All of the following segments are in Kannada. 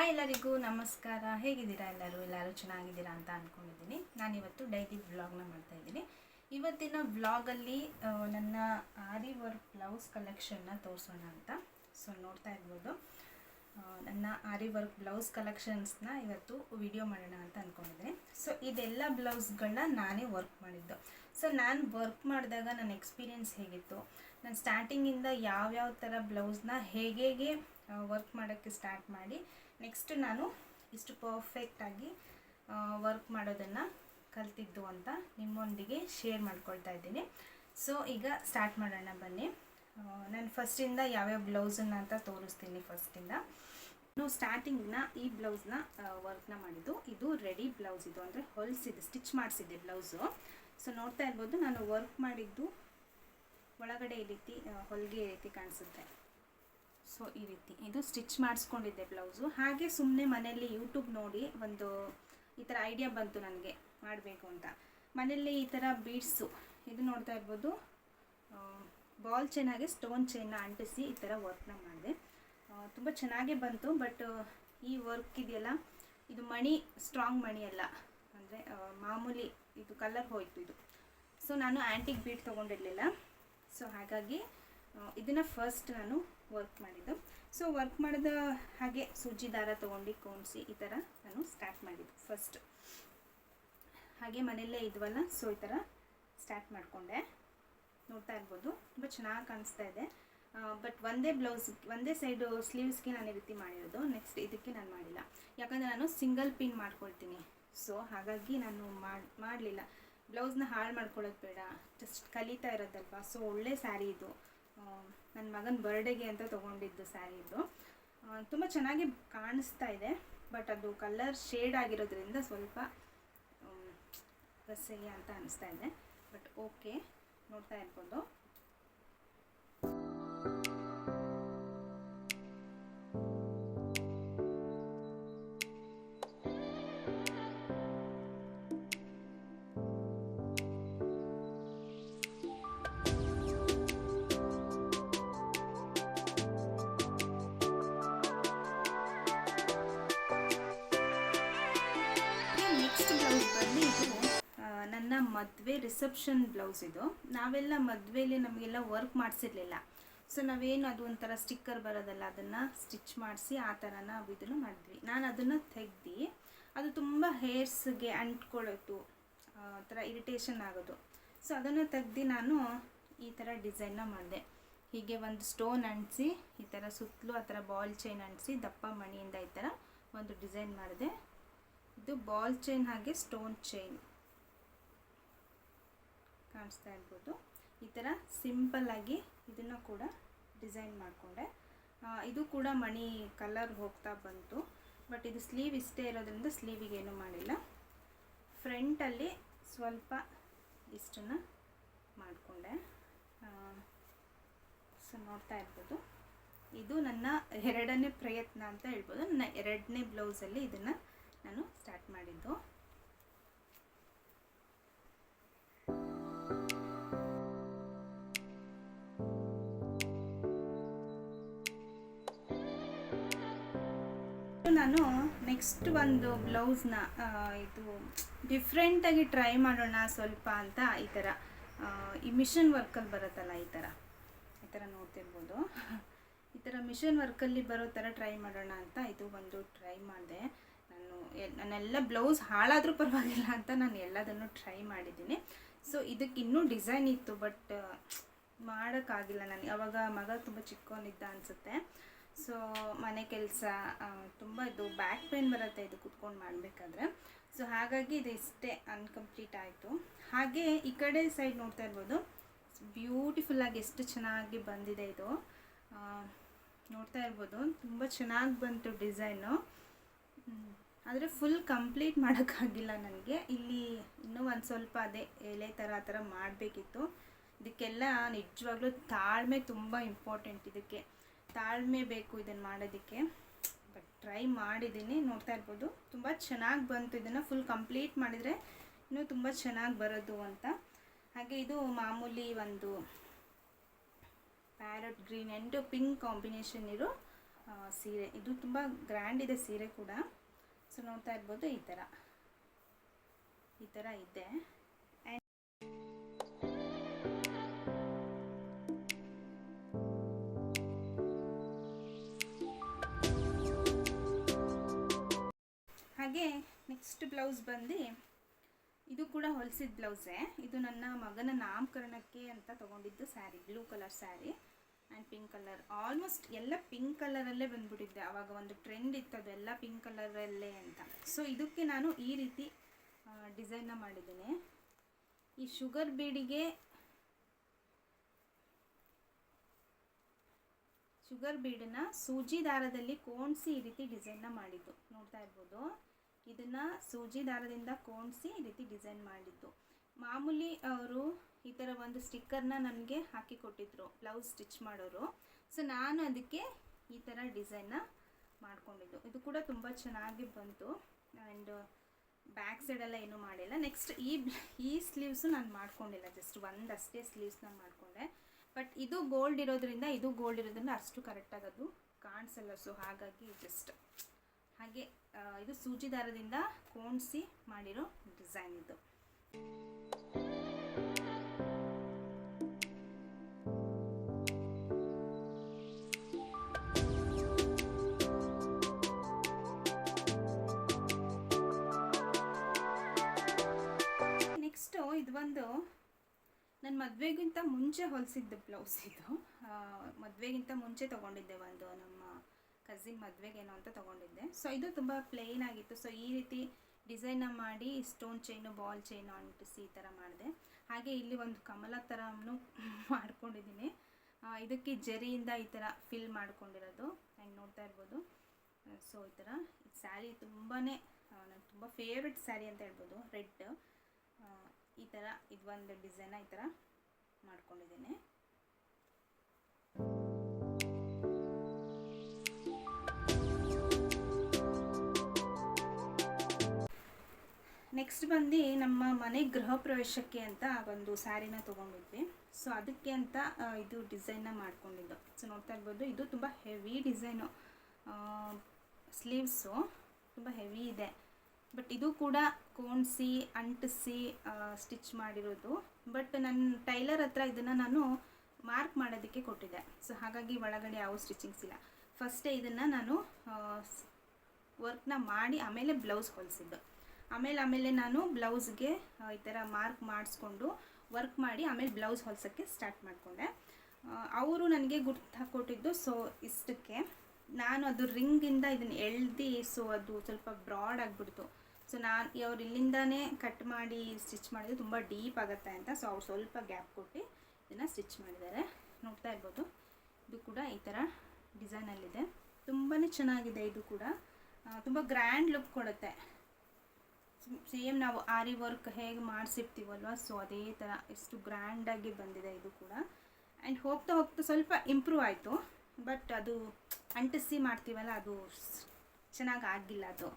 ಹಾಯ್ ಎಲ್ಲರಿಗೂ ನಮಸ್ಕಾರ. ಹೇಗಿದ್ದೀರಾ? ಎಲ್ಲರೂ ಚೆನ್ನಾಗಿದ್ದೀರಾ ಅಂತ ಅಂದ್ಕೊಂಡಿದ್ದೀನಿ. ನಾನಿವತ್ತು ಡೈಲಿ ವ್ಲಾಗ್ನ ಮಾಡ್ತಾಯಿದ್ದೀನಿ. ಇವತ್ತಿನ ವ್ಲಾಗಲ್ಲಿ ನನ್ನ ಆರಿ ವರ್ಕ್ ಬ್ಲೌಸ್ ಕಲೆಕ್ಷನ್ನ ತೋರಿಸೋಣ ಅಂತ. ಸೊ ನೋಡ್ತಾ ಇರ್ಬೋದು, ನನ್ನ ಆರಿ ವರ್ಕ್ ಬ್ಲೌಸ್ ಕಲೆಕ್ಷನ್ಸ್ನ ಇವತ್ತು ವಿಡಿಯೋ ಮಾಡೋಣ ಅಂತ ಅಂದ್ಕೊಂಡಿದ್ದೀನಿ. ಸೊ ಇದೆಲ್ಲ ಬ್ಲೌಸ್ಗಳನ್ನ ನಾನೇ ವರ್ಕ್ ಮಾಡಿದ್ದು. ಸೊ ನಾನು ವರ್ಕ್ ಮಾಡಿದಾಗ ನನ್ನ ಎಕ್ಸ್ಪೀರಿಯೆನ್ಸ್ ಹೇಗಿತ್ತು, ನಾನು ಸ್ಟಾರ್ಟಿಂಗಿಂದ ಯಾವ್ಯಾವ ಥರ ಬ್ಲೌಸ್ನ ಹೇಗೆ ವರ್ಕ್ ಮಾಡೋಕ್ಕೆ ಸ್ಟಾರ್ಟ್ ಮಾಡಿ ನೆಕ್ಸ್ಟ್ ನಾನು ಇಷ್ಟು ಪರ್ಫೆಕ್ಟಾಗಿ ವರ್ಕ್ ಮಾಡೋದನ್ನು ಕಲ್ತಿದ್ದು ಅಂತ ನಿಮ್ಮೊಂದಿಗೆ ಶೇರ್ ಮಾಡ್ಕೊಳ್ತಾ ಇದ್ದೀನಿ. ಸೊ ಈಗ ಸ್ಟಾರ್ಟ್ ಮಾಡೋಣ ಬನ್ನಿ. ನಾನು ಫಸ್ಟಿಂದ ಯಾವ್ಯಾವ ಬ್ಲೌಸನ್ನು ಅಂತ ತೋರಿಸ್ತೀನಿ. ಫಸ್ಟಿಂದ ನಾನು ಸ್ಟಾರ್ಟಿಂಗ್ನ ಈ ಬ್ಲೌಸ್ನ ವರ್ಕ್ನ ಮಾಡಿದ್ದು. ಇದು ರೆಡಿ ಬ್ಲೌಸ್, ಇದು ಅಂದರೆ ಹೊಲಿಸಿದೆ, ಸ್ಟಿಚ್ ಮಾಡಿಸಿದ್ದೆ ಬ್ಲೌಸು. ಸೊ ನೋಡ್ತಾ ಇರ್ಬೋದು, ನಾನು ವರ್ಕ್ ಮಾಡಿದ್ದು ಒಳಗಡೆ ಈ ರೀತಿ ಹೊಲಿಗೆ ಈ ರೀತಿ ಕಾಣಿಸುತ್ತೆ. ಸೊ ಈ ರೀತಿ ಇದು ಸ್ಟಿಚ್ ಮಾಡಿಸ್ಕೊಂಡಿದ್ದೆ ಬ್ಲೌಸು. ಹಾಗೆ ಸುಮ್ಮನೆ ಮನೆಯಲ್ಲಿ ಯೂಟ್ಯೂಬ್ ನೋಡಿ ಒಂದು ಈ ಥರ ಐಡಿಯಾ ಬಂತು ನನಗೆ ಮಾಡಬೇಕು ಅಂತ. ಮನೆಯಲ್ಲಿ ಈ ಥರ ಬೀಡ್ಸು, ಇದು ನೋಡ್ತಾ ಇರ್ಬೋದು, ಬಾಲ್ ಚೈನ್ ಹಾಗೆ ಸ್ಟೋನ್ ಚೈನ್ನ ಅಂಟಿಸಿ ಈ ಥರ ವರ್ಕ್ನ ಮಾಡಿದೆ. ತುಂಬ ಚೆನ್ನಾಗೇ ಬಂತು. ಬಟ್ ಈ ವರ್ಕ್ ಇದೆಯಲ್ಲ, ಇದು ಮಣಿ ಸ್ಟ್ರಾಂಗ್ ಮಣಿ ಅಲ್ಲ, ಅಂದರೆ ಮಾಮೂಲಿ ಇದು ಕಲರ್ ಹೋಯಿತು ಇದು. ಸೊ ನಾನು ಆ್ಯಂಟಿಕ್ ಬೀಡ್ ತೊಗೊಂಡಿರಲಿಲ್ಲ. ಸೊ ಹಾಗಾಗಿ ಇದನ್ನು ಫಸ್ಟ್ ನಾನು ವರ್ಕ್ ಮಾಡಿದ್ದು. ಸೊ ವರ್ಕ್ ಮಾಡಿದ ಹಾಗೆ ಸೂಜಿ ದಾರ ತೊಗೊಂಡು ಕೋಣಿಸಿ ಈ ಥರ ನಾನು ಸ್ಟಾರ್ಟ್ ಮಾಡಿದ್ದು ಫಸ್ಟ್. ಹಾಗೆ ಮನೆಯಲ್ಲೇ ಇದ್ವಲ್ಲ, ಸೊ ಈ ಥರ ಸ್ಟಾರ್ಟ್ ಮಾಡಿಕೊಂಡೆ. ನೋಡ್ತಾ ಇರ್ಬೋದು, ತುಂಬ ಚೆನ್ನಾಗಿ ಕಾಣಿಸ್ತಾ ಇದೆ. ಬಟ್ ಒಂದೇ ಸೈಡು ಸ್ಲೀವ್ಸ್ಗೆ ನಾನು ಈ ರೀತಿ ಮಾಡಿರೋದು. ನೆಕ್ಸ್ಟ್ ಇದಕ್ಕೆ ನಾನು ಮಾಡಿಲ್ಲ, ಯಾಕಂದರೆ ನಾನು ಸಿಂಗಲ್ ಪಿನ್ ಮಾಡ್ಕೊಳ್ತೀನಿ. ಸೊ ಹಾಗಾಗಿ ನಾನು ಮಾಡಲಿಲ್ಲ. ಬ್ಲೌಸ್ನ ಹಾಳು ಮಾಡ್ಕೊಳ್ಳೋದು ಬೇಡ, ಜಸ್ಟ್ ಕಲಿತಾ ಇರೋದಲ್ವ. ಸೊ ಒಳ್ಳೆ ಸ್ಯಾರಿ ಇದು, ನನ್ನ ಮಗನ ಬರ್ಡೇಗೆ ಅಂತ ತೊಗೊಂಡಿದ್ದು ಸ್ಯಾರಿ ಇದು. ತುಂಬ ಚೆನ್ನಾಗಿ ಕಾಣಿಸ್ತಾ ಇದೆ. ಬಟ್ ಅದು ಕಲರ್ ಶೇಡ್ ಆಗಿರೋದ್ರಿಂದ ಸ್ವಲ್ಪ ರಸೆಗೆ ಅಂತ ಅನಿಸ್ತಾ ಇದೆ. ಬಟ್ ಓಕೆ, ನೋಡ್ತಾ ಇರ್ಬೋದು. ನನ್ನ ಮದುವೆ ರಿಸೆಪ್ಷನ್ ಬ್ಲೌಸ್ ಇದು. ನಾವೆಲ್ಲ ಮದುವೆಯಲ್ಲಿ ನಮಗೆಲ್ಲ ವರ್ಕ್ ಮಾಡಿಸಿರ್ಲಿಲ್ಲ. ಸೊ ನಾವೇನು ಅದು ಒಂಥರ ಸ್ಟಿಕ್ಕರ್ ಬರೋದಲ್ಲ, ಅದನ್ನು ಸ್ಟಿಚ್ ಮಾಡಿಸಿ ಆ ಥರ ನಾವು ಇದನ್ನು ಮಾಡಿದ್ವಿ. ನಾನು ಅದನ್ನು ತೆಗ್ದು, ಅದು ತುಂಬ ಹೇರ್ಸ್ಗೆ ಅಂಟ್ಕೊಳ್ಳೋದು, ಆ ಥರ ಇರಿಟೇಷನ್ ಆಗೋದು. ಸೊ ಅದನ್ನು ತೆಗ್ದು ನಾನು ಈ ಥರ ಡಿಸೈನ್ನ ಮಾಡಿದೆ. ಹೀಗೆ ಒಂದು ಸ್ಟೋನ್ ಅಂಟಿಸಿ ಈ ಥರ ಸುತ್ತಲೂ ಆ ಥರ ಬಾಲ್ ಚೈನ್ ಅಂಟಿಸಿ ದಪ್ಪ ಮಣಿಯಿಂದ ಈ ಥರ ಒಂದು ಡಿಸೈನ್ ಮಾಡಿದೆ. ಇದು ಬಾಲ್ ಚೈನ್ ಹಾಗೆ ಸ್ಟೋನ್ ಚೈನ್ ಕಾಣಿಸ್ತಾ ಇರ್ಬೋದು. ಈ ಥರ ಸಿಂಪಲ್ಲಾಗಿ ಇದನ್ನು ಕೂಡ ಡಿಸೈನ್ ಮಾಡಿಕೊಂಡೆ. ಇದು ಕೂಡ ಮಣಿ ಕಲರ್ ಹೋಗ್ತಾ ಬಂತು. ಬಟ್ ಇದು ಸ್ಲೀವ್ ಇಷ್ಟೇ ಇರೋದ್ರಿಂದ ಸ್ಲೀವಿಗೇನು ಮಾಡಿಲ್ಲ. ಫ್ರಂಟಲ್ಲಿ ಸ್ವಲ್ಪ ಇಷ್ಟನ್ನು ಮಾಡಿಕೊಂಡೆ. ಸೊ ನೋಡ್ತಾ ಇರ್ಬೋದು, ಇದು ನನ್ನ ಎರಡನೇ ಪ್ರಯತ್ನ ಅಂತ ಹೇಳ್ಬೋದು. ನನ್ನ ಎರಡನೇ ಬ್ಲೌಸಲ್ಲಿ ಇದನ್ನು ನಾನು ಸ್ಟಾರ್ಟ್ ಮಾಡಿದ್ದು. ನಾನು ನೆಕ್ಸ್ಟ್ ಒಂದು ಬ್ಲೌಸ್ನ ಇದು ಡಿಫ್ರೆಂಟಾಗಿ ಟ್ರೈ ಮಾಡೋಣ ಸ್ವಲ್ಪ ಅಂತ ಈ ಥರ ಈ ಮಿಷನ್ ವರ್ಕಲ್ಲಿ ಬರುತ್ತಲ್ಲ, ಈ ಥರ ನೋಡ್ತಿರ್ಬೋದು. ಈ ಥರ ಮಿಷನ್ ವರ್ಕಲ್ಲಿ ಬರೋ ಥರ ಟ್ರೈ ಮಾಡೋಣ ಅಂತ ಇದು ಒಂದು ಟ್ರೈ ಮಾಡಿದೆ. ನನ್ನೆಲ್ಲ ಬ್ಲೌಸ್ ಹಾಳಾದರೂ ಪರವಾಗಿಲ್ಲ ಅಂತ ನಾನು ಎಲ್ಲದನ್ನು ಟ್ರೈ ಮಾಡಿದ್ದೀನಿ. ಸೊ ಇದಕ್ಕೆ ಇನ್ನೂ ಡಿಸೈನ್ ಇತ್ತು, ಬಟ್ ಮಾಡೋಕ್ಕಾಗಿಲ್ಲ ನನಗೆ. ಅವಾಗ ಮಗ ತುಂಬ ಚಿಕ್ಕವನಿದ್ದ ಅನಿಸುತ್ತೆ. ಸೊ ಮನೆ ಕೆಲಸ, ತುಂಬ ಇದು ಬ್ಯಾಕ್ ಪೇನ್ ಬರುತ್ತೆ ಇದು ಕೂತ್ಕೊಂಡು ಮಾಡಬೇಕಾದ್ರೆ. ಸೊ ಹಾಗಾಗಿ ಇದು ಇಷ್ಟೇ ಅನ್ಕಂಪ್ಲೀಟ್ ಆಯಿತು. ಹಾಗೆ ಈ ಕಡೆ ಸೈಡ್ ನೋಡ್ತಾ ಇರ್ಬೋದು, ಬ್ಯೂಟಿಫುಲ್ಲಾಗಿ ಎಷ್ಟು ಚೆನ್ನಾಗಿ ಬಂದಿದೆ ಇದು. ನೋಡ್ತಾ ಇರ್ಬೋದು, ತುಂಬ ಚೆನ್ನಾಗಿ ಬಂತು ಡಿಸೈನು. ಆದರೆ ಫುಲ್ ಕಂಪ್ಲೀಟ್ ಮಾಡೋಕ್ಕಾಗಿಲ್ಲ ನನಗೆ. ಇಲ್ಲಿ ಇನ್ನೂ ಒಂದು ಸ್ವಲ್ಪ ಅದೇ ಎಲೆ ಥರ ಆ ಥರ ಮಾಡಬೇಕಿತ್ತು. ಇದಕ್ಕೆಲ್ಲ ನಿಜವಾಗ್ಲೂ ತಾಳ್ಮೆ ತುಂಬ ಇಂಪಾರ್ಟೆಂಟ್. ಇದಕ್ಕೆ ತಾಳ್ಮೆ ಬೇಕು ಇದನ್ನು ಮಾಡೋದಕ್ಕೆ. ಬಟ್ ಟ್ರೈ ಮಾಡಿದ್ದೀನಿ. ನೋಡ್ತಾ ಇರ್ಬೋದು, ತುಂಬ ಚೆನ್ನಾಗಿ ಬಂತು. ಇದನ್ನು ಫುಲ್ ಕಂಪ್ಲೀಟ್ ಮಾಡಿದರೆ ಇನ್ನೂ ತುಂಬ ಚೆನ್ನಾಗಿ ಬರೋದು ಅಂತ. ಹಾಗೆ ಇದು ಮಾಮೂಲಿ ಒಂದು parrot green and pink combination ಇರೋ ಸೀರೆ. ಇದು ತುಂಬ ಗ್ರ್ಯಾಂಡ್ ಇದೆ ಸೀರೆ ಕೂಡ. ಸೊ ನೋಡ್ತಾ ಇರ್ಬೋದು ಈ ಥರ ಇದೆ. ಹಾಗೆ ನೆಕ್ಸ್ಟ್ ಬ್ಲೌಸ್ ಬಂದು ಇದು ಕೂಡ ಹೊಲಿಸಿದ ಬ್ಲೌಸೇ. ಇದು ನನ್ನ ಮಗನ ನಾಮಕರಣಕ್ಕೆ ಅಂತ ತೊಗೊಂಡಿದ್ದು sari, blue colour sari and pink colour. Almost ಎಲ್ಲ ಪಿಂಕ್ ಕಲರಲ್ಲೇ ಬಂದ್ಬಿಟ್ಟಿದ್ದೆ. ಆವಾಗ ಒಂದು ಟ್ರೆಂಡ್ ಇತ್ತು ಅದೆಲ್ಲ ಪಿಂಕ್ ಕಲರಲ್ಲೇ ಅಂತ. ಸೊ ಇದಕ್ಕೆ ನಾನು ಈ ರೀತಿ ಡಿಸೈನ್ನ ಮಾಡಿದ್ದೇನೆ. ಈ ಶುಗರ್ ಬೀಡನ್ನ ಸೂಜಿ ದಾರದಲ್ಲಿ ಕೋಣಿಸಿ ಈ ರೀತಿ ಡಿಸೈನ್ನ ಮಾಡಿದ್ದು ನೋಡ್ತಾ ಇರ್ಬೋದು. ಇದನ್ನು ಸೂಜಿ ದಾರದಿಂದ ಕೋಣಿಸಿ ಈ ರೀತಿ ಡಿಸೈನ್ ಮಾಡಿದ್ದು. ಮಾಮೂಲಿ ಅವರು ಈ ಥರ ಒಂದು ಸ್ಟಿಕ್ಕರ್ನ ನನಗೆ ಹಾಕಿ ಕೊಟ್ಟಿದ್ರು ಬ್ಲೌಸ್ ಸ್ಟಿಚ್ ಮಾಡೋರು. ಸೊ ನಾನು ಅದಕ್ಕೆ ಈ ಥರ ಡಿಸೈನ್ನ ಮಾಡಿಕೊಂಡಿದ್ದು. ಇದು ಕೂಡ ತುಂಬ ಚೆನ್ನಾಗಿ ಬಂತು. ಆ್ಯಂಡ್ ಬ್ಯಾಕ್ ಸೈಡೆಲ್ಲ ಏನೂ ಮಾಡಿಲ್ಲ. ನೆಕ್ಸ್ಟ್ ಈ ಸ್ಲೀವ್ಸು ನಾನು ಮಾಡ್ಕೊಂಡಿಲ್ಲ, ಜಸ್ಟ್ ಒಂದಷ್ಟೇ ಸ್ಲೀವ್ಸ್ನ ಮಾಡಿಕೊಂಡೆ. ಬಟ್ ಇದು ಗೋಲ್ಡ್ ಇರೋದ್ರಿಂದ ಅಷ್ಟು ಕರೆಕ್ಟಾಗಿ ಅದು ಕಾಣಿಸಲ್ಲ. ಸೊ ಹಾಗಾಗಿ ಜಸ್ಟ್ ಹಾಗೆ ಇದು ಸೂಜಿ ದಾರದಿಂದ ಕೋಣಿಸಿ ಮಾಡಿರೋ ಡಿಸೈನ್ ಇದು. ನೆಕ್ಸ್ಟು ಇದು ಒಂದು ನನ್ನ ಮದುವೆಗಿಂತ ಮುಂಚೆ ಹೊಲಿಸಿದ್ದು ಬ್ಲೌಸ್. ಇದು ಮದುವೆಗಿಂತ ಮುಂಚೆ ತೊಗೊಂಡಿದ್ದೆ, ಒಂದು ನಮ್ಮ ಕಸಿನ್ ಮದುವೆಗೇನೋ ಅಂತ ತೊಗೊಂಡಿದ್ದೆ. ಸೊ ಇದು ತುಂಬ ಪ್ಲೇನ್ ಆಗಿತ್ತು. ಸೊ ಈ ರೀತಿ ಡಿಸೈನ್ನ ಮಾಡಿ ಸ್ಟೋನ್ ಚೈನು ಬಾಲ್ ಚೈನು ಅಂಟಿಸಿ ಈ ಥರ ಮಾಡಿದೆ. ಹಾಗೆ ಇಲ್ಲಿ ಒಂದು ಕಮಲ ಥರನೂ ಮಾಡ್ಕೊಂಡಿದ್ದೀನಿ. ಇದಕ್ಕೆ ಜರಿಯಿಂದ ಈ ಥರ ಫಿಲ್ ಮಾಡ್ಕೊಂಡಿರೋದು ಹೆಂಗೆ ನೋಡ್ತಾ ಇರ್ಬೋದು. ಸೊ ಈ ಥರ ಈ ಸ್ಯಾರಿ ತುಂಬಾ ನನಗೆ ತುಂಬ ಫೇವ್ರೆಟ್ ಸ್ಯಾರಿ ಅಂತ ಹೇಳ್ಬೋದು. ರೆಡ್ ಈ ಥರ ಇದು ಒಂದು ಡಿಸೈನ ಈ ಥರ ಮಾಡ್ಕೊಂಡಿದ್ದೀನಿ. ನೆಕ್ಸ್ಟ್ ಬಂದು ನಮ್ಮ ಮನೆ ಗೃಹ ಪ್ರವೇಶಕ್ಕೆ ಅಂತ ಒಂದು ಸ್ಯಾರಿನ ತೊಗೊಂಡಿದ್ವಿ. ಸೊ ಅದಕ್ಕೆ ಅಂತ ಇದು ಡಿಸೈನ್ನ ಮಾಡ್ಕೊಂಡಿದ್ದು. ಸೊ ನೋಡ್ತಾ ಇರ್ಬೋದು, ಇದು ತುಂಬ ಹೆವಿ ಡಿಸೈನು. ಸ್ಲೀವ್ಸು ತುಂಬ ಹೆವಿ ಇದೆ. ಬಟ್ ಇದು ಕೂಡ ಕೋಣಿಸಿ ಅಂಟಿಸಿ ಸ್ಟಿಚ್ ಮಾಡಿರೋದು. ಬಟ್ ನನ್ನ ಟೈಲರ್ ಹತ್ರ ಇದನ್ನು ನಾನು ಮಾರ್ಕ್ ಮಾಡೋದಕ್ಕೆ ಕೊಟ್ಟಿದ್ದೆ. ಸೊ ಹಾಗಾಗಿ ಒಳಗಡೆ ಯಾವ ಸ್ಟಿಚಿಂಗ್ಸ್ ಇಲ್ಲ. ಫಸ್ಟೇ ಇದನ್ನು ನಾನು ವರ್ಕ್ನ ಮಾಡಿ ಆಮೇಲೆ ಬ್ಲೌಸ್ ಹೊಲಿಸಿದ್ದು. ಆಮೇಲೆ ನಾನು ಬ್ಲೌಸ್ಗೆ ಈ ಥರ ಮಾರ್ಕ್ ಮಾಡಿಸ್ಕೊಂಡು ವರ್ಕ್ ಮಾಡಿ ಆಮೇಲೆ ಬ್ಲೌಸ್ ಹೊಲಿಸೋಕ್ಕೆ ಸ್ಟಾರ್ಟ್ ಮಾಡಿಕೊಂಡೆ. ಅವರು ನನಗೆ ಗುರ್ತು ಹಾಕ್ಕೊಟ್ಟಿದ್ದು. ಸೊ ಇಷ್ಟಕ್ಕೆ ನಾನು ಅದು ರಿಂಗಿಂದ ಇದನ್ನು ಎಳ್ದು, ಸೊ ಅದು ಸ್ವಲ್ಪ ಬ್ರಾಡ್ ಆಗಿಬಿಡ್ತು. ಸೊ ಅವ್ರು ಇಲ್ಲಿಂದಾನೇ ಕಟ್ ಮಾಡಿ ಸ್ಟಿಚ್ ಮಾಡಿದ್ರೆ ತುಂಬ ಡೀಪ್ ಆಗುತ್ತೆ ಅಂತ. ಸೊ ಅವ್ರು ಸ್ವಲ್ಪ ಗ್ಯಾಪ್ ಕೊಟ್ಟು ಇದನ್ನು ಸ್ಟಿಚ್ ಮಾಡಿದ್ದಾರೆ. ನೋಡ್ತಾ ಇರ್ಬೋದು, ಇದು ಕೂಡ ಈ ಥರ ಡಿಸೈನಲ್ಲಿದೆ. ತುಂಬಾ ಚೆನ್ನಾಗಿದೆ. ಇದು ಕೂಡ ತುಂಬ ಗ್ರ್ಯಾಂಡ್ ಲುಕ್ ಕೊಡುತ್ತೆ. ಸೇಮ್ ನಾವು ಆರಿ ವರ್ಕ್ ಹೇಗೆ ಮಾಡಿಸಿರ್ತೀವಲ್ವ, ಸೊ ಅದೇ ಥರ ಎಷ್ಟು ಗ್ರ್ಯಾಂಡಾಗಿ ಬಂದಿದೆ ಇದು ಕೂಡ. ಆ್ಯಂಡ್ ಹೋಗ್ತಾ ಸ್ವಲ್ಪ ಇಂಪ್ರೂವ್ ಆಯಿತು. ಬಟ್ ಅದು ಅಂಟಿಸಿ ಮಾಡ್ತೀವಲ್ಲ, ಅದು ಚೆನ್ನಾಗಿ ಆಗಿಲ್ಲ ಅದು.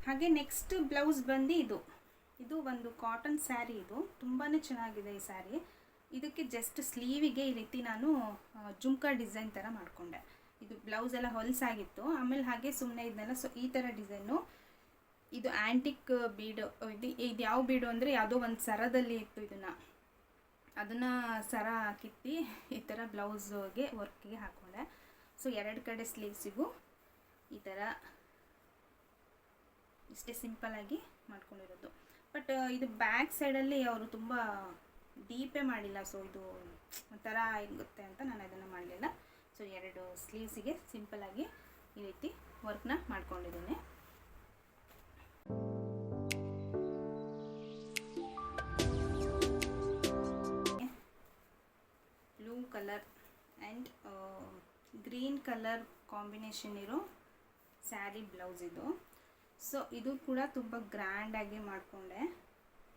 ಹಾಗೆ ನೆಕ್ಸ್ಟ್ ಬ್ಲೌಸ್ ಬಂದು ಇದು ಒಂದು ಕಾಟನ್ ಸ್ಯಾರಿ. ಇದು ತುಂಬಾ ಚೆನ್ನಾಗಿದೆ ಈ ಸ್ಯಾರಿ. ಇದಕ್ಕೆ ಜಸ್ಟ್ ಸ್ಲೀವಿಗೆ ಈ ರೀತಿ ನಾನು ಜುಮ್ಕಾ ಡಿಸೈನ್ ಥರ ಮಾಡಿಕೊಂಡೆ. ಇದು ಬ್ಲೌಸ್ ಎಲ್ಲ ಹೊಲಸಾಗಿತ್ತು. ಆಮೇಲೆ ಹಾಗೆ ಸುಮ್ಮನೆ ಇದನ್ನೆಲ್ಲ. ಸೊ ಈ ಥರ ಡಿಸೈನು. ಇದು ಆ್ಯಂಟಿಕ್ ಬೀಡು. ಇದು ಯಾವ ಬೀಡು ಅಂದರೆ ಯಾವುದೋ ಒಂದು ಸರದಲ್ಲಿ ಇತ್ತು. ಅದನ್ನು ಸರ ಕಿತ್ತಿ ಈ ಥರ ಬ್ಲೌಸ್ಗೆ ವರ್ಕಿಗೆ ಹಾಕ್ಕೊಂಡೆ. ಸೊ ಎರಡು ಕಡೆ ಸ್ಲೀವ್ಸಿಗೂ ಈ ಥರ ಇಷ್ಟೇ ಸಿಂಪಲ್ಲಾಗಿ ಮಾಡ್ಕೊಂಡಿರೋದು. ಬಟ್ ಇದು ಬ್ಯಾಕ್ ಸೈಡಲ್ಲಿ ಅವರು ತುಂಬ ಡೀಪೇ ಮಾಡಿಲ್ಲ. ಸೊ ಇದು ಒಂಥರ ಇರುತ್ತೆ ಅಂತ ನಾನು ಅದನ್ನು ಮಾಡಲಿಲ್ಲ. ಸೊ ಎರಡು ಸ್ಲೀವ್ಸಿಗೆ ಸಿಂಪಲ್ಲಾಗಿ ಈ ರೀತಿ ವರ್ಕ್ನ ಮಾಡ್ಕೊಂಡಿದ್ದೀನಿ. Blue colour and green colour combination ಇರೋ ಸ್ಯಾರಿ ಬ್ಲೌಸ್ ಇದು. ಸೊ ಇದು ಕೂಡ ತುಂಬ ಗ್ರ್ಯಾಂಡಾಗಿ ಮಾಡಿಕೊಂಡೆ.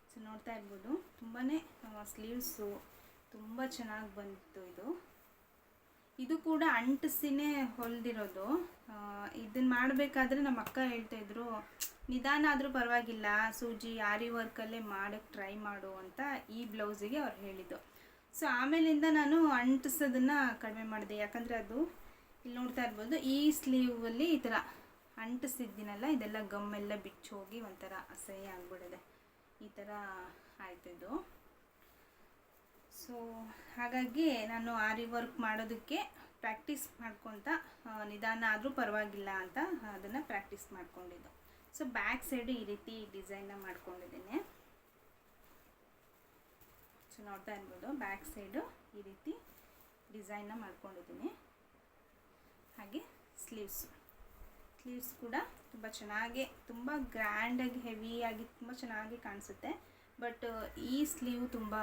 ಸೊ ನೋಡ್ತಾ ಇರ್ಬೋದು, ತುಂಬಾ ಸ್ಲೀವ್ಸು ತುಂಬ ಚೆನ್ನಾಗಿ ಬಂತು ಇದು ಕೂಡ ಅಂಟಿಸಿನೇ ಹೊಲಿದಿರೋದು. ಇದನ್ನು ಮಾಡಬೇಕಾದ್ರೆ ನಮ್ಮ ಅಕ್ಕ ಹೇಳ್ತಾಯಿದ್ರು, ನಿಧಾನ ಆದರೂ ಪರವಾಗಿಲ್ಲ, ಸೂಜಿ ಆರಿ ವರ್ಕಲ್ಲೇ ಮಾಡೋಕ್ಕೆ ಟ್ರೈ ಮಾಡು ಅಂತ ಈ ಬ್ಲೌಸಿಗೆ ಅವ್ರು ಹೇಳಿದ್ದು. ಸೊ ಆಮೇಲಿಂದ ನಾನು ಅಂಟಿಸೋದನ್ನು ಕಡಿಮೆ ಮಾಡಿದೆ. ಯಾಕಂದರೆ ಅದು ಇಲ್ಲಿ ನೋಡ್ತಾ ಇರ್ಬೋದು, ಈ ಸ್ಲೀವಲ್ಲಿ ಈ ಥರ ಅಂಟಿಸಿದ್ದೀನಲ್ಲ, ಇದೆಲ್ಲ ಗಮ್ಮೆಲ್ಲ ಬಿಚ್ಚಿ ಹೋಗಿ ಒಂಥರ ಅಸಹ್ಯ ಆಗಿಬಿಡಿದೆ. ಈ ಥರ ಆಯ್ತಿದ್ದು. ಸೊ ಹಾಗಾಗಿ ನಾನು ಆರಿ ವರ್ಕ್ ಮಾಡೋದಕ್ಕೆ ಪ್ರಾಕ್ಟೀಸ್ ಮಾಡ್ಕೊತ ನಿಧಾನ ಆದರೂ ಪರವಾಗಿಲ್ಲ ಅಂತ ಅದನ್ನು ಪ್ರಾಕ್ಟೀಸ್ ಮಾಡ್ಕೊಂಡಿದ್ದು. ಸೊ ಬ್ಯಾಕ್ ಸೈಡು ಈ ರೀತಿ ಡಿಸೈನ್ನ ಮಾಡ್ಕೊಂಡಿದ್ದೀನಿ. ಸೊ ನೋಡ್ತಾ ಇರ್ಬೋದು, ಬ್ಯಾಕ್ ಸೈಡು ಈ ರೀತಿ ಡಿಸೈನ್ನ ಮಾಡ್ಕೊಂಡಿದ್ದೀನಿ. ಹಾಗೆ ಸ್ಲೀವ್ಸ್ ಕೂಡ ತುಂಬ ಚೆನ್ನಾಗಿ, ತುಂಬ ಗ್ರ್ಯಾಂಡಾಗಿ, ಹೆವಿಯಾಗಿ ತುಂಬ ಚೆನ್ನಾಗಿ ಕಾಣಿಸುತ್ತೆ. ಬಟ್ ಈ ಸ್ಲೀವ್ ತುಂಬ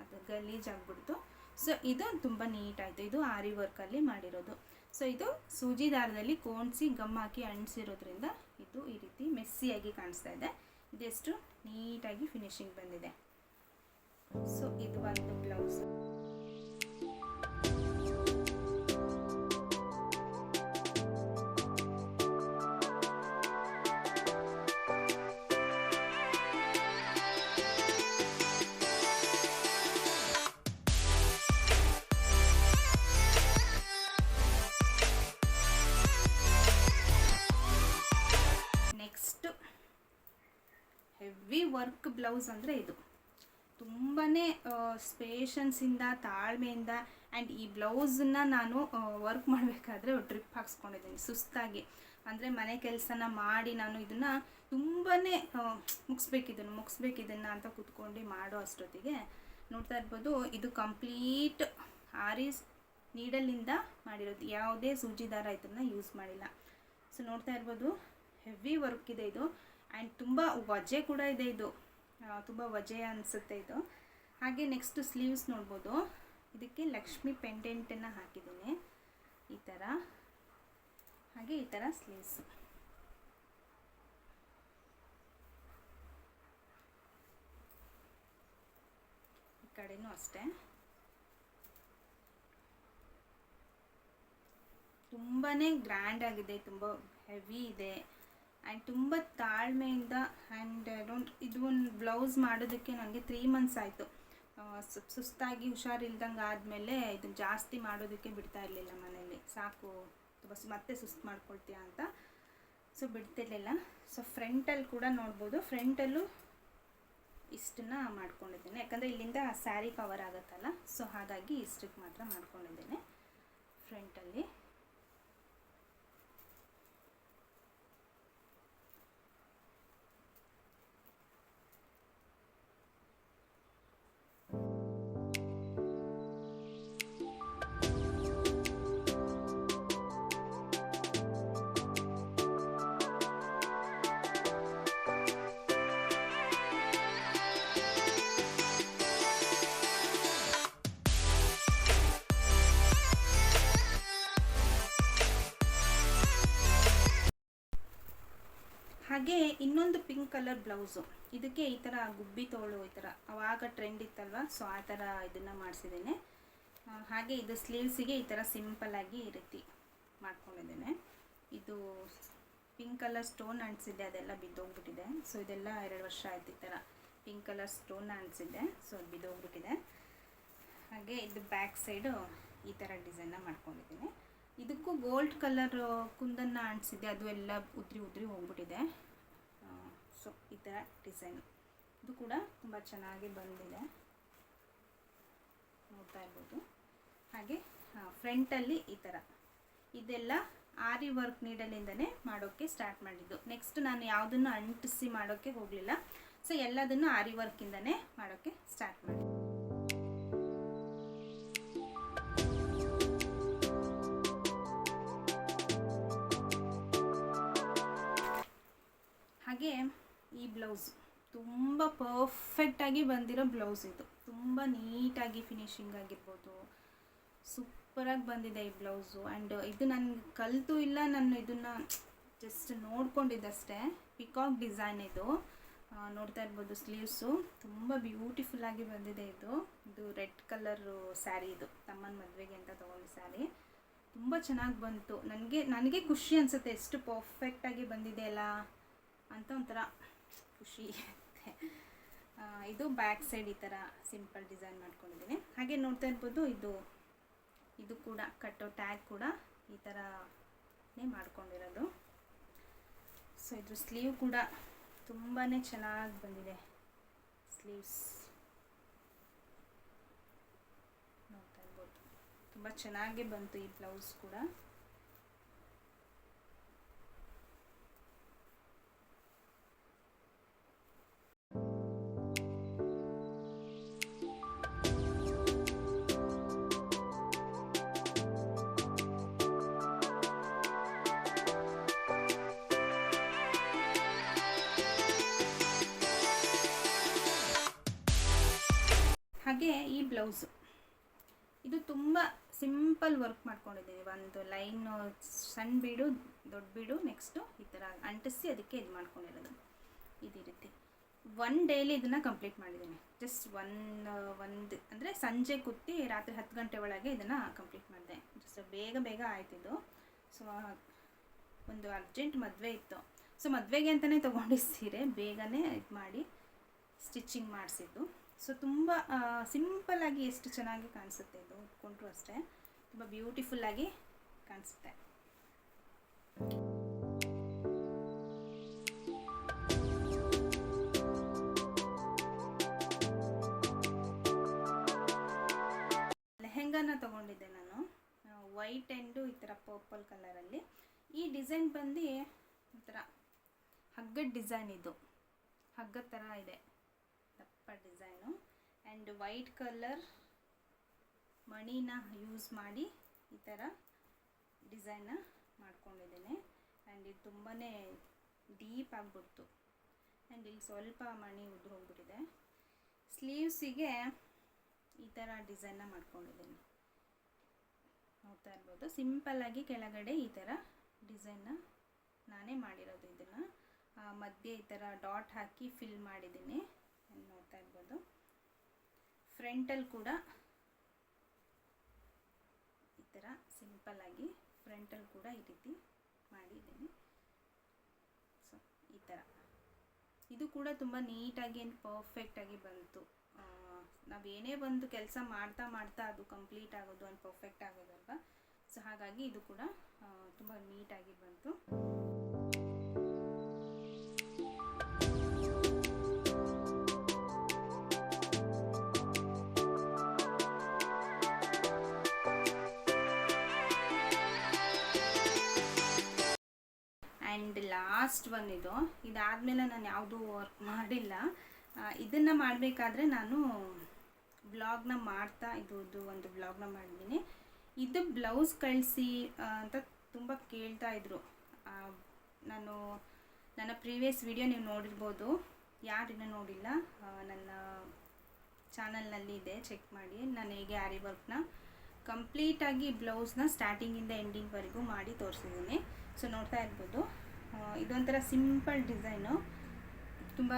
ಅದು ಗಲೀಜಾಗ್ಬಿಡ್ತು. ಸೊ ಇದು ತುಂಬ ನೀಟಾಯಿತು. ಇದು ಆರಿ ವರ್ಕಲ್ಲಿ ಮಾಡಿರೋದು. ಸೊ ಇದು ಸೂಜಿ ದಾರದಲ್ಲಿ ಕೋಣಿಸಿ ಗಮ್ ಹಾಕಿ ಅಂಟಿಸಿರೋದ್ರಿಂದ ಇದು ಈ ರೀತಿ ಮೆಸ್ಸಿಯಾಗಿ ಕಾಣಿಸ್ತಾ ಇದೆ. ಇದೆಷ್ಟು ನೀಟಾಗಿ ಫಿನಿಶಿಂಗ್ ಬಂದಿದೆ. ಸೊ ಇದು ಒಂದು ಬ್ಲೌಸ್. ಹೆವಿ ವರ್ಕ್ ಬ್ಲೌಸ್ ಅಂದರೆ ಇದು ತುಂಬಾ ಸ್ಪೇಷನ್ಸಿಂದ, ತಾಳ್ಮೆಯಿಂದ. ಆ್ಯಂಡ್ ಈ ಬ್ಲೌಸನ್ನು ನಾನು ವರ್ಕ್ ಮಾಡಬೇಕಾದ್ರೆ ಡ್ರಿಪ್ ಹಾಕ್ಸ್ಕೊಂಡಿದ್ದೀನಿ ಸುಸ್ತಾಗಿ. ಅಂದರೆ ಮನೆ ಕೆಲಸನ ಮಾಡಿ ನಾನು ಇದನ್ನು ತುಂಬಾ ಮುಗಿಸ್ಬೇಕಿದನ್ನು ಅಂತ ಕೂತ್ಕೊಂಡು ಮಾಡೋ ಅಷ್ಟೊತ್ತಿಗೆ ನೋಡ್ತಾ ಇರ್ಬೋದು, ಇದು ಕಂಪ್ಲೀಟ್ ಆರಿ ನೀಡಲಿಂದ ಮಾಡಿರೋದು. ಯಾವುದೇ ಸೂಜಿ ದಾರ ಇದನ್ನು ಯೂಸ್ ಮಾಡಿಲ್ಲ. ಸೊ ನೋಡ್ತಾ ಇರ್ಬೋದು, ಹೆವಿ ವರ್ಕ್ ಇದೆ ಇದು. ಆ್ಯಂಡ್ ತುಂಬ ವಜೆ ಕೂಡ ಇದೆ. ಇದು ತುಂಬ ವಜೆ ಅನಿಸುತ್ತೆ ಇದು. ಹಾಗೆ ನೆಕ್ಸ್ಟ್ ಸ್ಲೀವ್ಸ್ ನೋಡ್ಬೋದು, ಇದಕ್ಕೆ ಲಕ್ಷ್ಮಿ ಪೆಂಡೆಂಟನ್ನು ಹಾಕಿದ್ದೀನಿ ಈ ಥರ. ಹಾಗೆ ಈ ಥರ ಸ್ಲೀವ್ಸ್. ಈ ಕಡೆನೂ ಅಷ್ಟೇ ತುಂಬಾ ಗ್ರ್ಯಾಂಡ್ ಆಗಿದೆ, ತುಂಬ ಹೆವಿ ಇದೆ. ಆ್ಯಂಡ್ ತುಂಬ ತಾಳ್ಮೆಯಿಂದ. ಆ್ಯಂಡ್ ಇದು ಒಂದು ಬ್ಲೌಸ್ ಮಾಡೋದಕ್ಕೆ ನನಗೆ 3 months ಆಯಿತು. ಸುಸ್ತಾಗಿ ಹುಷಾರಿಲ್ದಂಗೆ ಆದಮೇಲೆ ಇದನ್ನು ಜಾಸ್ತಿ ಮಾಡೋದಕ್ಕೆ ಬಿಡ್ತಾ ಇರಲಿಲ್ಲ ಮನೇಲಿ. ಸಾಕು, ಮತ್ತೆ ಸುಸ್ತು ಮಾಡ್ಕೊಳ್ತೀಯ ಅಂತ. ಸೊ ಬಿಡ್ತಿರ್ಲಿಲ್ಲ. ಸೊ ಫ್ರಂಟಲ್ಲಿ ಕೂಡ ನೋಡ್ಬೋದು, ಫ್ರಂಟಲ್ಲೂ ಇಷ್ಟನ್ನು ಮಾಡ್ಕೊಂಡಿದ್ದೇನೆ. ಯಾಕಂದರೆ ಇಲ್ಲಿಂದ ಸ್ಯಾರಿ ಕವರ್ ಆಗುತ್ತಲ್ಲ, ಸೊ ಹಾಗಾಗಿ ಇಷ್ಟಕ್ಕೆ ಮಾತ್ರ ಮಾಡ್ಕೊಂಡಿದ್ದೇನೆ ಫ್ರಂಟಲ್ಲಿ. ಹಾಗೆ ಇನ್ನೊಂದು ಪಿಂಕ್ ಕಲರ್ ಬ್ಲೌಸು, ಇದಕ್ಕೆ ಈ ಥರ ಗುಬ್ಬಿ ತೋಳು ಈ ಥರ ಆವಾಗ ಟ್ರೆಂಡ್ ಇತ್ತಲ್ವ, ಸೊ ಆ ಥರ ಇದನ್ನು ಮಾಡಿಸಿದ್ದೇನೆ. ಹಾಗೆ ಇದು ಸ್ಲೀವ್ಸಿಗೆ ಈ ಥರ ಸಿಂಪಲ್ಲಾಗಿ ಈ ರೀತಿ ಮಾಡ್ಕೊಂಡಿದ್ದೇನೆ. ಇದು ಪಿಂಕ್ ಕಲರ್ ಸ್ಟೋನ್ ಅಂಟಿಸಿದ್ದೆ, ಅದೆಲ್ಲ ಬಿದ್ದೋಗ್ಬಿಟ್ಟಿದೆ. ಸೊ ಇದೆಲ್ಲ 2 ವರ್ಷ ಆಯ್ತು ಈ ಥರ ಪಿಂಕ್ ಕಲರ್ ಸ್ಟೋನ್ ಅಂಟಿಸಿದ್ದೆ, ಸೊ ಅದು ಬಿದ್ದೋಗ್ಬಿಟ್ಟಿದೆ. ಹಾಗೆ ಇದು ಬ್ಯಾಕ್ ಸೈಡು ಈ ಥರ ಡಿಸೈನ್ನ ಮಾಡ್ಕೊಂಡಿದ್ದೀನಿ. ಇದಕ್ಕೂ ಗೋಲ್ಡ್ ಕಲರ್ ಕುಂದನ್ನು ಅಂಟಿಸಿದ್ದೆ, ಅದು ಎಲ್ಲ ಉದ್ರಿ ಹೋಗ್ಬಿಟ್ಟಿದೆ. ಸೊ ಈ ಥರ ಡಿಸೈನ್ ಇದು ಕೂಡ ತುಂಬ ಚೆನ್ನಾಗಿ ಬಂದಿದೆ, ನೋಡ್ತಾ ಇರ್ಬೋದು. ಹಾಗೆ ಫ್ರಂಟಲ್ಲಿ ಈ ಥರ ಇದೆಲ್ಲ ಆರಿ ವರ್ಕ್ ನೀಡಲಿಂದನೇ ಮಾಡೋಕ್ಕೆ ಸ್ಟಾರ್ಟ್ ಮಾಡಿದ್ದು. ನೆಕ್ಸ್ಟ್ ನಾನು ಯಾವುದನ್ನು ಅಂಟಿಸಿ ಮಾಡೋಕ್ಕೆ ಹೋಗಲಿಲ್ಲ. ಸೊ ಎಲ್ಲದನ್ನು ಆರಿ ವರ್ಕಿಂದನೇ ಮಾಡೋಕ್ಕೆ ಸ್ಟಾರ್ಟ್ ಮಾಡಿದ್ದೆ. ಹಾಗೆ ಈ ಬ್ಲೌಸ್ ತುಂಬ ಪರ್ಫೆಕ್ಟಾಗಿ ಬಂದಿರೋ ಬ್ಲೌಸ್. ಇದು ತುಂಬ ನೀಟಾಗಿ ಫಿನಿಶಿಂಗ್ ಆಗಿರ್ಬೋದು, ಸೂಪರಾಗಿ ಬಂದಿದೆ ಈ ಬ್ಲೌಸು. ಆ್ಯಂಡ್ ಇದು ನನಗೆ ಕಲಿತು ಇಲ್ಲ, ನಾನು ಇದನ್ನು ಜಸ್ಟ್ ನೋಡ್ಕೊಂಡಿದ್ದಷ್ಟೇ. ಪಿಕಾಕ್ ಡಿಸೈನ್ ಇದು, ನೋಡ್ತಾ ಇರ್ಬೋದು ಸ್ಲೀವ್ಸು ತುಂಬ ಬ್ಯೂಟಿಫುಲ್ಲಾಗಿ ಬಂದಿದೆ. ಇದು ರೆಡ್ ಕಲರು ಸ್ಯಾರಿ, ಇದು ತಮ್ಮನ ಮದುವೆಗೆ ಅಂತ ತೊಗೊಂಡು ಸ್ಯಾರಿ ತುಂಬ ಚೆನ್ನಾಗಿ ಬಂತು. ನನಗೆ ಖುಷಿ ಅನಿಸುತ್ತೆ, ಎಷ್ಟು ಪರ್ಫೆಕ್ಟಾಗಿ ಬಂದಿದೆ ಅಲ್ಲ ಅಂತ ಒಂಥರ ಖುಷಿ ಇರುತ್ತೆ. ಇದು ಬ್ಯಾಕ್ ಸೈಡ್ ಈ ಥರ ಸಿಂಪಲ್ ಡಿಸೈನ್ ಮಾಡ್ಕೊಂಡಿದ್ದೀನಿ. ಹಾಗೆ ನೋಡ್ತಾ ಇರ್ಬೋದು ಇದು ಕೂಡ ಕಟ್ಟೋ ಟ್ಯಾಗ್ ಕೂಡ ಈ ಥರನೇ ಮಾಡ್ಕೊಂಡಿರೋದು. ಸೊ ಇದ್ರ ಸ್ಲೀವ್ ಕೂಡ ತುಂಬಾ ಚೆನ್ನಾಗಿ ಬಂದಿದೆ. ಸ್ಲೀವ್ಸ್ ನೋಡ್ತಾ ಇರ್ಬೋದು, ತುಂಬ ಚೆನ್ನಾಗಿ ಬಂತು ಈ ಬ್ಲೌಸ್ ಕೂಡ. ಹಾಗೆ ಈ ಬ್ಲೌಸು ಇದು ತುಂಬ ಸಿಂಪಲ್ ವರ್ಕ್ ಮಾಡ್ಕೊಂಡಿದ್ದೀವಿ. ಒಂದು ಲೈನ್ ಸಣ್ಣ ಬೀಡು ದೊಡ್ಡ ಬೀಡು ನೆಕ್ಸ್ಟು ಈ ಥರ ಅಂಟಿಸಿ ಅದಕ್ಕೆ ಇದು ಮಾಡ್ಕೊಂಡಿರೋದು. ಇದೇ ರೀತಿ 1 ಡೇಲಿ ಇದನ್ನು ಕಂಪ್ಲೀಟ್ ಮಾಡಿದ್ದೀನಿ. ಜಸ್ಟ್ ಒಂದು ಅಂದರೆ ಸಂಜೆ ಕೂತಿ ರಾತ್ರಿ 10 ಗಂಟೆ ಒಳಗೆ ಇದನ್ನು ಕಂಪ್ಲೀಟ್ ಮಾಡಿದೆ. ಜಸ್ಟ್ ಬೇಗ ಆಯ್ತಿದ್ದು. ಸೊ ಒಂದು ಅರ್ಜೆಂಟ್ ಮದುವೆ ಇತ್ತು. ಸೊ ಮದುವೆಗೆ ಅಂತಲೇ ತೊಗೊಂಡಿದ್ದು ಸೀರೆ ಬೇಗನೆ ಇದು ಮಾಡಿ ಸ್ಟಿಚಿಂಗ್ ಮಾಡಿಸಿದ್ದು. ಸೊ ತುಂಬ ಸಿಂಪಲ್ಲಾಗಿ ಎಷ್ಟು ಚೆನ್ನಾಗಿ ಕಾಣಿಸುತ್ತೆ, ಇದು ಉಟ್ಕೊಂಡ್ರು ಅಷ್ಟೇ ತುಂಬ ಬ್ಯೂಟಿಫುಲ್ಲಾಗಿ ಕಾಣಿಸುತ್ತೆ. ಲೆಹೆಂಗಾನ ತೊಗೊಂಡಿದ್ದೆ ನಾನು, ವೈಟ್ ಆ್ಯಂಡು ಈ ಥರ ಪರ್ಪಲ್ ಕಲರಲ್ಲಿ. ಈ ಡಿಸೈನ್ ಬಂದು ಒಂಥರ ಹಗ್ಗದ ಡಿಸೈನ್, ಇದು ಹಗ್ಗದ ಥರ ಇದೆ, ದಪ್ಪ ಡಿಸೈನು. ಆ್ಯಂಡ್ ವೈಟ್ ಕಲರ್ ಮಣಿನ ಯೂಸ್ ಮಾಡಿ ಈ ಥರ ಡಿಸೈನ್ನ ಮಾಡ್ಕೊಂಡಿದ್ದೇನೆ. ಆ್ಯಂಡ್ ಇದು ತುಂಬಾ ಡೀಪ್ ಆಗಿಬಿಡ್ತು. ಆ್ಯಂಡ್ ಇಲ್ಲಿ ಸ್ವಲ್ಪ ಮಣಿ ಉದುರು ಹೋಗ್ಬಿಟ್ಟಿದೆ. ಸ್ಲೀವ್ಸಿಗೆ ಈ ಥರ ಡಿಸೈನ್ನ ಮಾಡ್ಕೊಂಡಿದ್ದೀನಿ. ನೋಡ್ತಾ ಇರ್ಬೋದು, ಸಿಂಪಲ್ಲಾಗಿ ಕೆಳಗಡೆ ಈ ಥರ ಡಿಸೈನ್ನ ನಾನೇ ಮಾಡಿರೋದು. ಇದನ್ನು ಮಧ್ಯೆ ಈ ಥರ ಡಾಟ್ ಹಾಕಿ ಫಿಲ್ ಮಾಡಿದ್ದೀನಿ. ನೋಡ್ತಾ ಇರ್ಬೋದು, ಫ್ರಂಟಲ್ಲಿ ಕೂಡ ಈ ಥರ ಸಿಂಪಲ್ಲಾಗಿ ಫ್ರಂಟಲ್ಲಿ ಕೂಡ ಈ ರೀತಿ ಮಾಡಿದ್ದೀನಿ. ಸೊ ಈ ಥರ ಇದು ಕೂಡ ತುಂಬ ನೀಟಾಗಿ ಆ್ಯಂಡ್ ಪರ್ಫೆಕ್ಟಾಗಿ ಬಂತು. ನಾವೇನೇ ಒಂದು ಕೆಲಸ ಮಾಡ್ತಾ ಅದು ಕಂಪ್ಲೀಟ್ ಆಗೋದು ಆ್ಯಂಡ್ ಪರ್ಫೆಕ್ಟ್ ಆಗೋದಲ್ವ. ಸೊ ಹಾಗಾಗಿ ಇದು ಕೂಡ ತುಂಬ ನೀಟಾಗಿ ಬಂತು. ಆ್ಯಂಡ್ ಲಾಸ್ಟ್ ಒನ್ ಇದಾದಮೇಲೆ ನಾನು ಯಾವುದೂ ವರ್ಕ್ ಮಾಡಿಲ್ಲ. ಇದನ್ನು ಮಾಡಬೇಕಾದ್ರೆ ನಾನು ಬ್ಲಾಗ್ನ ಮಾಡ್ತಾ ಇದು ಒಂದು ಬ್ಲಾಗ್ನ ಮಾಡಿದ್ದೀನಿ. ಇದು ಬ್ಲೌಸ್ ಕಳಿಸಿ ಅಂತ ತುಂಬ ಕೇಳ್ತಾಯಿದ್ರು. ನನ್ನ ಪ್ರೀವಿಯಸ್ ವಿಡಿಯೋ ನೀವು ನೋಡಿರ್ಬೋದು. ಯಾರಿನ್ನೂ ನೋಡಿಲ್ಲ, ನನ್ನ ಚಾನಲ್ನಲ್ಲಿ ಇದೆ, ಚೆಕ್ ಮಾಡಿ. ನಾನು ಹೇಗೆ ಆರಿ ವರ್ಕ್ನ ಕಂಪ್ಲೀಟಾಗಿ ಬ್ಲೌಸ್ನ ಸ್ಟಾರ್ಟಿಂಗಿಂದ ಎಂಡಿಂಗ್ವರೆಗೂ ಮಾಡಿ ತೋರಿಸಿದ್ದೀನಿ. ಸೊ ನೋಡ್ತಾ ಇರ್ಬೋದು, ಇದೊಂಥರ ಸಿಂಪಲ್ ಡಿಸೈನು, ತುಂಬ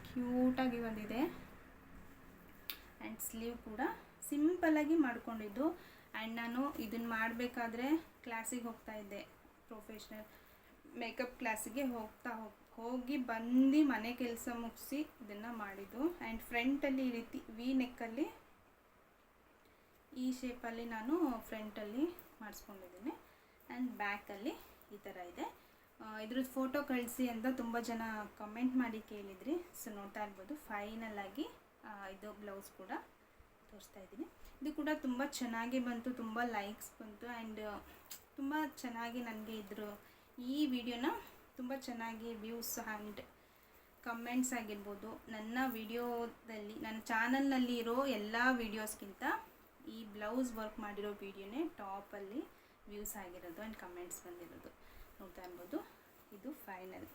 ಕ್ಯೂಟಾಗಿ ಬಂದಿದೆ. ಆ್ಯಂಡ್ ಸ್ಲೀವ್ ಕೂಡ ಸಿಂಪಲ್ಲಾಗಿ ಮಾಡ್ಕೊಂಡಿದ್ದು. ಆ್ಯಂಡ್ ನಾನು ಇದನ್ನು ಮಾಡಬೇಕಾದ್ರೆ ಕ್ಲಾಸಿಗೆ ಹೋಗ್ತಾ ಇದ್ದೆ, ಪ್ರೊಫೆಷ್ನಲ್ ಮೇಕಪ್ ಕ್ಲಾಸಿಗೆ ಹೋಗಿ ಬಂದು ಮನೆ ಕೆಲಸ ಮುಗಿಸಿ ಇದನ್ನು ಮಾಡಿದ್ದು. ಆ್ಯಂಡ್ ಫ್ರಂಟಲ್ಲಿ ಈ ರೀತಿ ವಿ ನೆಕ್ಕಲ್ಲಿ ಈ ಶೇಪಲ್ಲಿ ನಾನು ಫ್ರಂಟಲ್ಲಿ ಮಾಡಿಸ್ಕೊಂಡಿದ್ದೀನಿ. ಆ್ಯಂಡ್ ಬ್ಯಾಕಲ್ಲಿ ಈ ಥರ ಇದೆ. ಇದ್ರದ್ದು ಫೋಟೋ ಕಳಿಸಿ ಅಂತ ತುಂಬ ಜನ ಕಮೆಂಟ್ ಮಾಡಿ ಕೇಳಿದ್ರಿ. ಸೊ ನೋಡ್ತಾ ಇರ್ಬೋದು, ಫೈನಲಾಗಿ ಇದು ಬ್ಲೌಸ್ ಕೂಡ ತೋರಿಸ್ತಾ ಇದ್ದೀನಿ. ಇದು ಕೂಡ ತುಂಬ ಚೆನ್ನಾಗಿ ಬಂತು, ತುಂಬ ಲೈಕ್ಸ್ ಬಂತು. ಆ್ಯಂಡ್ ತುಂಬ ಚೆನ್ನಾಗಿ ನನಗೆ ಈ ವಿಡಿಯೋನ ತುಂಬ ಚೆನ್ನಾಗಿ ವ್ಯೂಸ್ ಆ್ಯಂಡ್ ಕಮೆಂಟ್ಸ್ ಆಗಿರ್ಬೋದು, ನನ್ನ ವಿಡಿಯೋದಲ್ಲಿ ನನ್ನ ಚಾನಲ್ನಲ್ಲಿ ಇರೋ ಎಲ್ಲ ವೀಡಿಯೋಸ್ಗಿಂತ ಈ ಬ್ಲೌಸ್ ವರ್ಕ್ ಮಾಡಿರೋ ವಿಡಿಯೋನೇ ಟಾಪಲ್ಲಿ ವ್ಯೂಸ್ ಆಗಿರೋದು ಆ್ಯಂಡ್ ಕಮೆಂಟ್ಸ್ ಬಂದಿರೋದು. ನೋಡ್ತಾ ಇರ್ಬೋದು, ಇದು ಫೈನಲ್.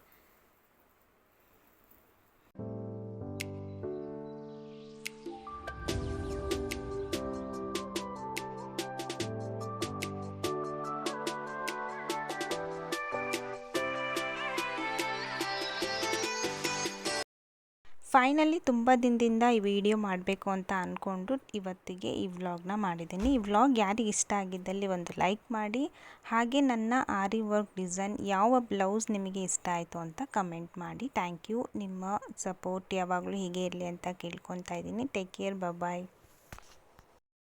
ಫೈನಲಿ ತುಂಬ ದಿನದಿಂದ ಈ ವಿಡಿಯೋ ಮಾಡಬೇಕು ಅಂತ ಅಂದ್ಕೊಂಡು ಇವತ್ತಿಗೆ ಈ ವ್ಲಾಗ್ನ ಮಾಡಿದ್ದೀನಿ. ಈ ವ್ಲಾಗ್ ಯಾರಿಗೆ ಇಷ್ಟ ಆಗಿದ್ದಲ್ಲಿ ಒಂದು ಲೈಕ್ ಮಾಡಿ, ಹಾಗೆ ನನ್ನ ಆರಿ ವರ್ಕ್ ಡಿಸೈನ್ ಯಾವ ಬ್ಲೌಸ್ ನಿಮಗೆ ಇಷ್ಟ ಆಯಿತು ಅಂತ ಕಮೆಂಟ್ ಮಾಡಿ. Thank you. ನಿಮ್ಮ ಸಪೋರ್ಟ್ ಯಾವಾಗಲೂ ಹೀಗೆ ಇರಲಿ ಅಂತ ಕೇಳ್ಕೊತಾ ಇದ್ದೀನಿ. ಟೇಕ್ ಕೇರ್, ಬಾಯ್.